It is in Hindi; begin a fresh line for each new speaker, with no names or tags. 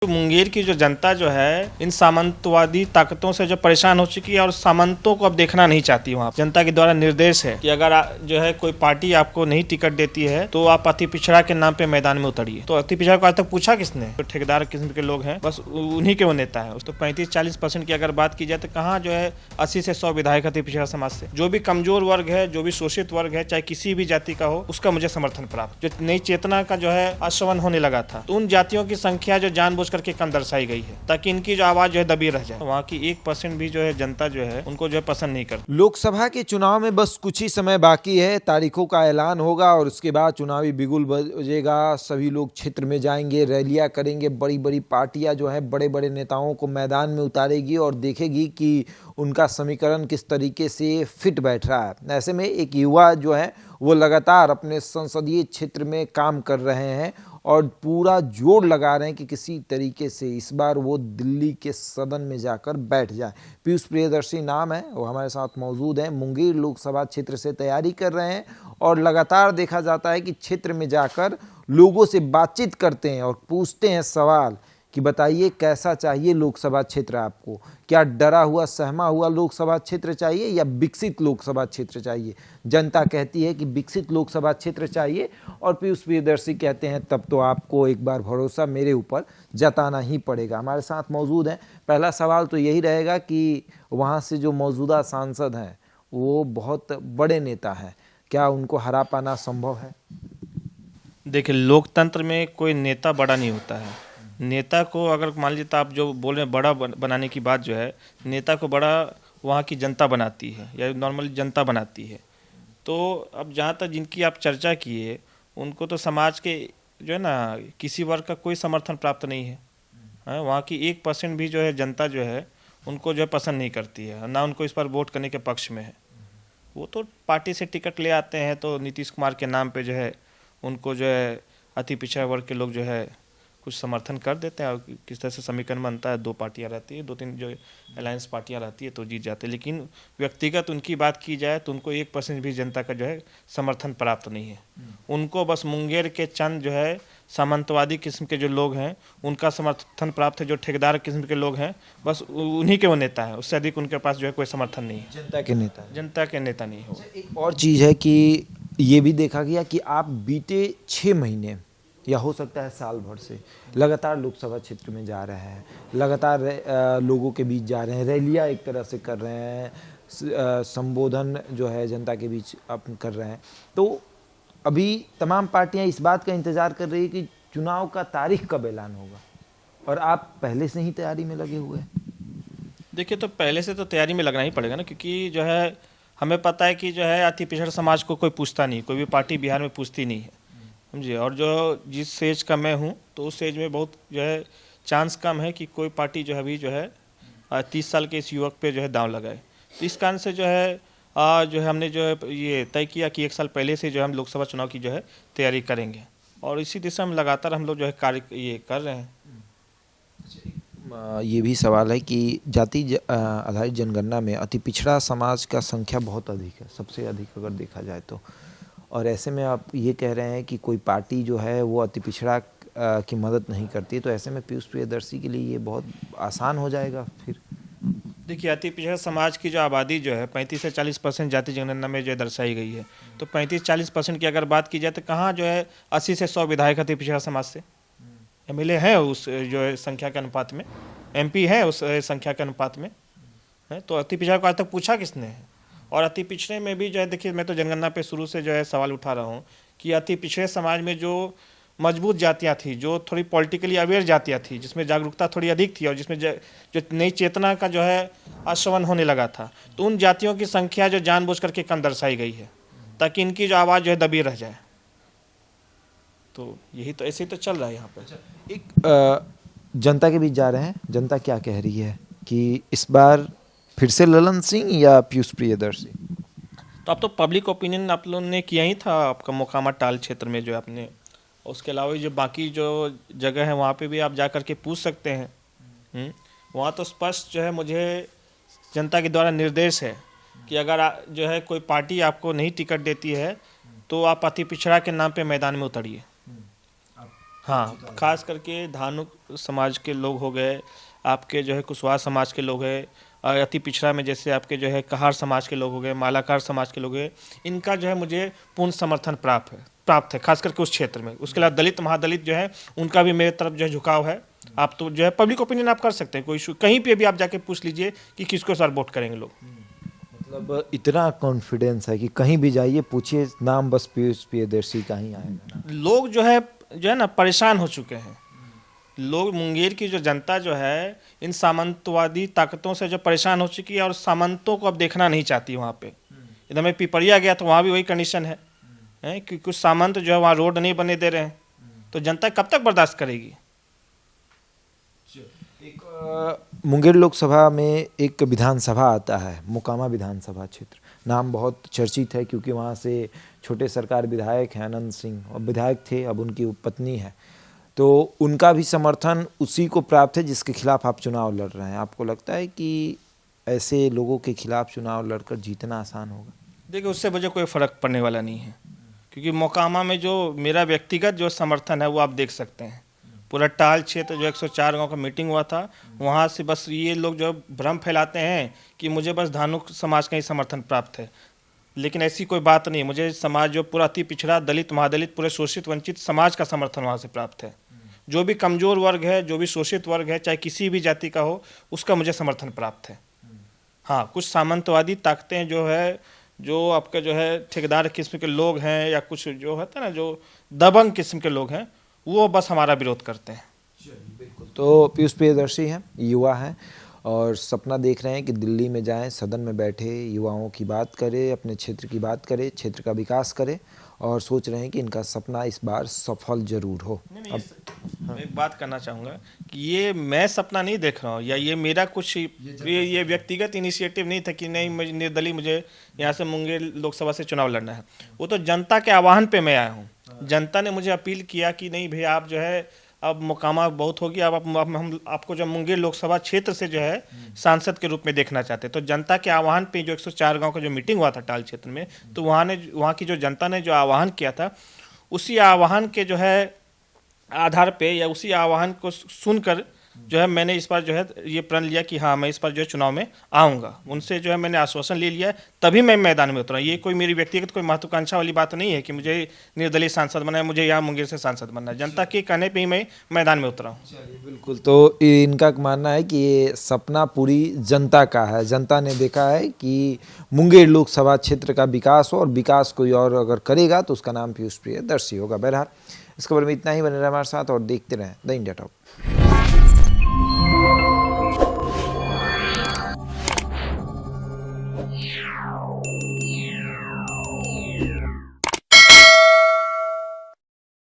मुंगेर की जो जनता जो है इन सामंतवादी ताकतों से जो परेशान हो चुकी है और सामंतों को अब देखना नहीं चाहती। वहाँ जनता के द्वारा निर्देश है कि अगर जो है कोई पार्टी आपको नहीं टिकट देती है तो आप अति पिछड़ा के नाम पे मैदान में उतरिए। तो अति पिछड़ा को आज तक पूछा किसने? तो ठेकेदार किस्म के लोग हैं, बस उन्हीं के वो नेता है। तो 35-40% की अगर बात की जाए तो कहाँ जो है 80 से 100 विधायक अति पिछड़ा समाज से। जो भी कमजोर वर्ग है, जो भी शोषित वर्ग है, चाहे किसी भी जाति का हो, उसका मुझे समर्थन प्राप्त। जो नई चेतना का जो है आश्रवण होने लगा था, तो उन जातियों की संख्या जो जानबूझ करके कम दर्शाई गई है ताकि इनकी जो आवाज जो है दबी रह जाए। वहाँ की 1% भी जो है जनता जो है उनको जो है पसंद नहीं करती।
लोकसभा के चुनाव में बस कुछ ही समय बाकी है, तारीखों का ऐलान होगा और उसके बाद चुनावी बिगुल बजेगा। सभी लोग क्षेत्र में जाएंगे, रैलियां करेंगे, बड़ी बड़ी पार्टियां जो है बड़े बड़े नेताओं को मैदान में उतारेगी और देखेगी कि उनका समीकरण किस तरीके से फिट बैठ रहा है। ऐसे में एक युवा जो है वो लगातार अपने संसदीय क्षेत्र में काम कर रहे हैं और पूरा जोर लगा रहे हैं कि किसी तरीके से इस बार वो दिल्ली के सदन में जाकर बैठ जाए। पीयूष प्रियदर्शी नाम है, वो हमारे साथ मौजूद हैं, मुंगेर लोकसभा क्षेत्र से तैयारी कर रहे हैं और लगातार देखा जाता है कि क्षेत्र में जाकर लोगों से बातचीत करते हैं और पूछते हैं सवाल कि बताइए कैसा चाहिए लोकसभा क्षेत्र आपको, क्या डरा हुआ सहमा हुआ लोकसभा क्षेत्र चाहिए या विकसित लोकसभा क्षेत्र चाहिए। जनता कहती है कि विकसित लोकसभा क्षेत्र चाहिए और पीयूष प्रियदर्शी कहते हैं तब तो आपको एक बार भरोसा मेरे ऊपर जताना ही पड़ेगा। हमारे साथ मौजूद हैं। पहला सवाल तो यही रहेगा कि वहाँ से जो मौजूदा सांसद हैं वो बहुत बड़े नेता हैं, क्या उनको हरा पाना संभव है?
देखिए, लोकतंत्र में कोई नेता बड़ा नहीं होता है। नेता को अगर मान लीजिए, तो आप जो बोल रहे हैं बड़ा बनाने की बात जो है, नेता को बड़ा वहाँ की जनता बनाती है या नॉर्मली जनता बनाती है। तो अब जहाँ तक जिनकी आप चर्चा किए, उनको तो समाज के जो है ना किसी वर्ग का कोई समर्थन प्राप्त नहीं है। वहाँ की 1% भी जो है जनता जो है उनको जो है पसंद नहीं करती है, ना उनको इस पर वोट करने के पक्ष में है। वो तो पार्टी से टिकट ले आते हैं तो नीतीश कुमार के नाम पे जो है उनको जो है अति पिछड़ा वर्ग के लोग जो है कुछ समर्थन कर देते हैं और किस तरह से समीकरण बनता है, 2 पार्टियां रहती है, 2-3 जो अलायंस पार्टियां रहती है तो जीत जाते हैं। लेकिन व्यक्तिगत उनकी बात की जाए तो उनको 1% भी जनता का जो है समर्थन प्राप्त नहीं है। उनको बस मुंगेर के चंद जो है सामंतवादी किस्म के जो लोग हैं उनका समर्थन प्राप्त है। जो ठेकेदार किस्म के लोग हैं बस उन्हीं के वो नेता है, उससे अधिक उनके पास जो है कोई समर्थन नहीं है।
जनता के नेता,
जनता के नेता नहीं हो।
एक और चीज़ है कि ये भी देखा गया कि आप बीते 6 महीने या हो सकता है साल भर से लगातार लोकसभा क्षेत्र में जा रहे हैं, लगातार लोगों के बीच जा रहे हैं, रैलियां एक तरह से कर रहे हैं, संबोधन जो है जनता के बीच आप कर रहे हैं। तो अभी तमाम पार्टियां इस बात का इंतज़ार कर रही है कि चुनाव का तारीख कब ऐलान होगा और आप पहले से ही तैयारी में लगे हुए हैं।
देखिए, तो पहले से तो तैयारी में लगना ही पड़ेगा ना, क्योंकि जो है हमें पता है कि जो है अति पिछड़ा समाज को कोई पूछता नहीं, कोई भी पार्टी बिहार में पूछती नहीं है, समझिए। और जो जिस स्टेज का मैं हूँ तो उस स्टेज में बहुत जो है चांस कम है कि कोई पार्टी जो है अभी जो है 30 साल के इस युवक पे जो है दांव लगाए। तो इस कारण से जो है हमने जो है ये तय किया कि 1 साल पहले से जो है हम लोकसभा चुनाव की जो है तैयारी करेंगे और इसी दिशा में लगातार हम लोग जो है कार्य ये कर रहे हैं।
ये भी सवाल है कि जाति आधारित जनगणना में अति पिछड़ा समाज का संख्या बहुत अधिक है, सबसे अधिक अगर देखा जाए तो। और ऐसे में आप ये कह रहे हैं कि कोई पार्टी जो है वो अति पिछड़ा की मदद नहीं करती, तो ऐसे में पीयूष प्रियदर्शी के लिए ये बहुत आसान हो जाएगा फिर।
देखिए, अति पिछड़ा समाज की जो आबादी जो है 35 से 40% जाति जनगणना में जो है दर्शाई गई है। तो 35-40% की अगर बात की जाए तो कहाँ जो है 80 से 100 विधायक अति पिछड़ा समाज से। MLA हैं उस जो है संख्या के अनुपात में, MP हैं उस संख्या के अनुपात में है। तो अति पिछड़ा को आज तक पूछा किसने है? और अति पिछड़े में भी जो है, देखिए मैं तो जनगणना पे शुरू से जो है सवाल उठा रहा हूँ कि अति पिछड़े समाज में जो मजबूत जातियाँ थी, जो थोड़ी पॉलिटिकली अवेयर जातियाँ थी, जिसमें जागरूकता थोड़ी अधिक थी और जिसमें जो नई चेतना का जो है आश्रवण होने लगा था, तो उन जातियों की संख्या जो जानबूझ करके कम दर्शाई गई है ताकि इनकी जो आवाज़ जो है दबी रह जाए। तो यही तो ऐसे ही तो चल रहा है यहाँ पर।
एक जनता के बीच जा रहे हैं, जनता क्या कह रही है कि इस बार फिर से ललन सिंह या पीयूष प्रियदर्शी?
तो अब तो पब्लिक ओपिनियन आप लोगों ने किया ही था आपका मोकामा टाल क्षेत्र में जो आपने, उसके अलावा जो बाकी जो जगह है वहाँ पे भी आप जा कर के पूछ सकते हैं। वहाँ तो स्पष्ट जो है मुझे जनता के द्वारा निर्देश है कि अगर जो है कोई पार्टी आपको नहीं टिकट देती है तो आप अति पिछड़ा के नाम पे मैदान में उतरिए। हाँ, खास करके धानुक समाज के लोग हो गए, आपके जो है कुशवाहा समाज के लोग हैं, और अति पिछड़ा में जैसे आपके जो है कहार समाज के लोग हो गए, मालाकार समाज के लोग हैं, इनका जो है मुझे पूर्ण समर्थन प्राप्त है खास करके उस क्षेत्र में। उसके अलावा दलित महादलित जो है उनका भी मेरे तरफ जो है झुकाव है। आप तो जो है पब्लिक ओपिनियन आप कर सकते हैं, कोई इशू कहीं पे भी आप जाके पूछ लीजिए कि किसको सर वोट करेंगे लोग।
मतलब इतना कॉन्फिडेंस है कि कहीं भी जाइए पूछिए, नाम बस पीयूष प्रियदर्शी का ही आएगा।
लोग जो है ना परेशान हो चुके हैं। लोग, मुंगेर की जो जनता जो है इन सामंतवादी ताकतों से जो परेशान हो चुकी है और सामंतों को अब देखना नहीं चाहती वहाँ पे। इधर मैं पिपरिया गया तो वहाँ भी वही कंडीशन है, कि कुछ सामंत जो है वहाँ रोड नहीं बनने दे रहे हैं, तो जनता कब तक बर्दाश्त करेगी।
मुंगेर लोकसभा में एक विधानसभा आता है, मोकामा विधानसभा क्षेत्र, नाम बहुत चर्चित है क्योंकि वहाँ से छोटे सरकार विधायक हैं आनंद सिंह, अब विधायक थे, अब उनकी पत्नी है, तो उनका भी समर्थन उसी को प्राप्त है जिसके खिलाफ आप चुनाव लड़ रहे हैं। आपको लगता है कि ऐसे लोगों के खिलाफ चुनाव लड़कर जीतना आसान होगा?
देखिए, उससे मुझे कोई फ़र्क पड़ने वाला नहीं है, क्योंकि मोकामा में जो मेरा व्यक्तिगत जो समर्थन है वो आप देख सकते हैं। पूरा टाल क्षेत्र जो 104 गांव का मीटिंग हुआ था, वहाँ से बस ये लोग जो भ्रम फैलाते हैं कि मुझे बस धानुक समाज का ही समर्थन प्राप्त है, लेकिन ऐसी कोई बात नहीं। मुझे समाज जो पूरा अति पिछड़ा, दलित महादलित, पूरे शोषित वंचित समाज का समर्थन वहाँ से प्राप्त है। जो भी कमज़ोर वर्ग है, जो भी शोषित वर्ग है, चाहे किसी भी जाति का हो, उसका मुझे समर्थन प्राप्त है। हाँ, कुछ सामंतवादी ताकतें जो है, जो आपके जो है ठेकेदार किस्म के लोग हैं, या कुछ जो होता है ना जो दबंग किस्म के लोग हैं, वो बस हमारा विरोध करते हैं।
बिल्कुल। तो पीयूष प्रियदर्शी हैं, युवा हैं और सपना देख रहे हैं कि दिल्ली में जाएं, सदन में बैठे युवाओं की बात करें, अपने क्षेत्र की बात करें, क्षेत्र का विकास करें, और सोच रहे हैं कि इनका सपना इस बार सफल जरूर हो।
अब मैं एक बात करना चाहूँगा कि ये मैं सपना नहीं देख रहा हूँ, या ये मेरा कुछ ये व्यक्तिगत इनिशिएटिव नहीं था कि नहीं मुझे निर्दलीय मुझे यहाँ से मुंगेर लोकसभा से चुनाव लड़ना है। वो तो जनता के आह्वान पे मैं आया हूँ। जनता ने मुझे अपील किया कि नहीं भैया, आप जो है अब मोकामा बहुत होगी, अब हम आपको जो मुंगेर लोकसभा क्षेत्र से जो है सांसद के रूप में देखना चाहते हैं। तो जनता के आह्वान पे जो 104 गांव का जो मीटिंग हुआ था टाल क्षेत्र में, तो वहाँ की जो जनता ने जो आह्वान किया था, उसी आह्वान के जो है आधार पे, या उसी आह्वान को सुनकर जो है मैंने इस बार जो है ये प्रण लिया कि हाँ, मैं इस बार जो है चुनाव में आऊँगा। उनसे जो है मैंने आश्वासन ले लिया, तभी मैं मैदान में उतरा। ये कोई मेरी व्यक्तिगत कोई महत्वाकांक्षा वाली बात नहीं है कि मुझे निर्दलीय सांसद बनना है, मुझे यहाँ मुंगेर से सांसद बनना है। जनता के कहने पे ही मैं मैदान में उतरा हूँ।
बिल्कुल। तो इनका मानना है कि ये सपना पूरी जनता का है। जनता ने देखा है कि मुंगेर लोकसभा क्षेत्र का विकास हो, और विकास कोई और अगर करेगा तो उसका नाम पीयूष प्रियदर्शी होगा। बहरहाल इस खबर में इतना ही। बने रहे हमारे साथ और देखते रहें द इंडिया टॉक।